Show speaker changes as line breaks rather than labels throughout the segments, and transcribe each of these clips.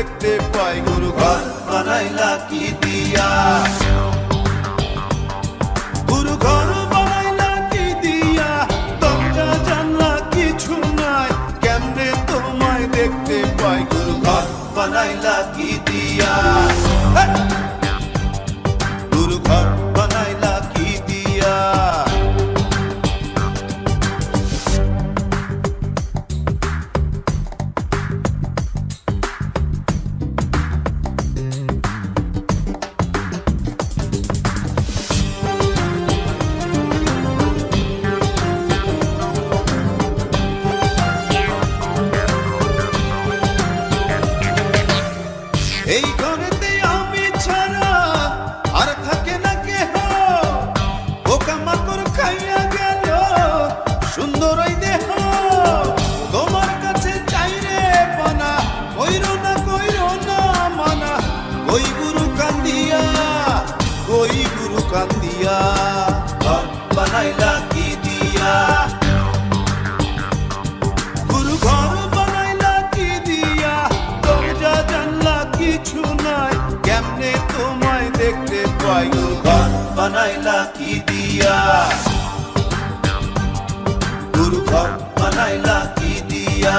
দেখতে পাই। গুরু ঘর বানাইলা কি দিয়া, গুরু ঘর বানাইলা কি দিয়া, দরজা জানলা কিছু নাই, কেমনে তোমায় দেখতে পাই। গুরু ঘর বানাইলা কি দিয়া, গুরু ঘর বানাইলা কি দিয়া। এই ঘরেতে আমি ছাড়া আর থাকে না কেহ, পোকামাকড় খাইয়া গেল সুন্দর ওই দেহ। তোমার কাছে চাই রে পানা, কইরো না মানা, ওই গুরু কান্দিয়া, ওই গুরু কান্দিয়া। ঘর বানাইলা কি দিয়া, গুরু ঘর বানাইলা কি দিয়া, দরজা জানলা কিছু নাই, কেমনে তোমায় দেখতে পাই। গুরু ঘর বানাইলা কি দিয়া, গুরু ঘর বানাইলা কি দিয়া।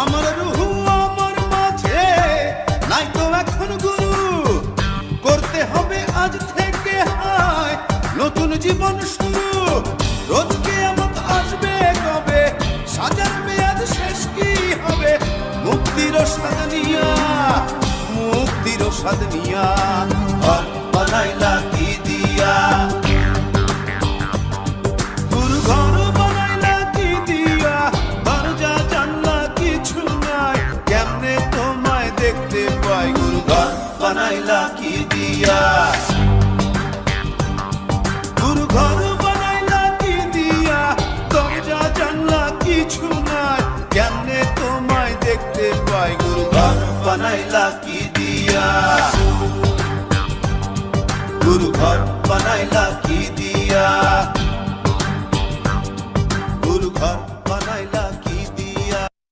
আমার রুহু আমার মাঝে নাই তো এখন গুরু, করতে হবে আজ থেকে হায় নতুন জীবন শুরু। রোজ কিয়ামত আসবে কবে, সাজার মেয়াদ শেষ কি হবে, মুক্তির স্বাদ নিয়া, মুক্তির স্বাদ নিয়া। ঘর বানাইলা কি দিয়া, গুরু ঘর বানাইলা কি দিয়া, দরজা জানলা কিছু নাই, কেমনে তোমায় দেখতে পাই। গুরু ঘর বানাইলা কি দিয়া, গুরু ঘর বানাইলা কি দিয়া, দরজা জানলা কিছু নাই, কেমনে তোমায় দেখতে পাই। গুরু ঘর বানাইলা কি দিয়া, গুরু ঘর বানাইলা কি দিয়া, গুরু ঘর।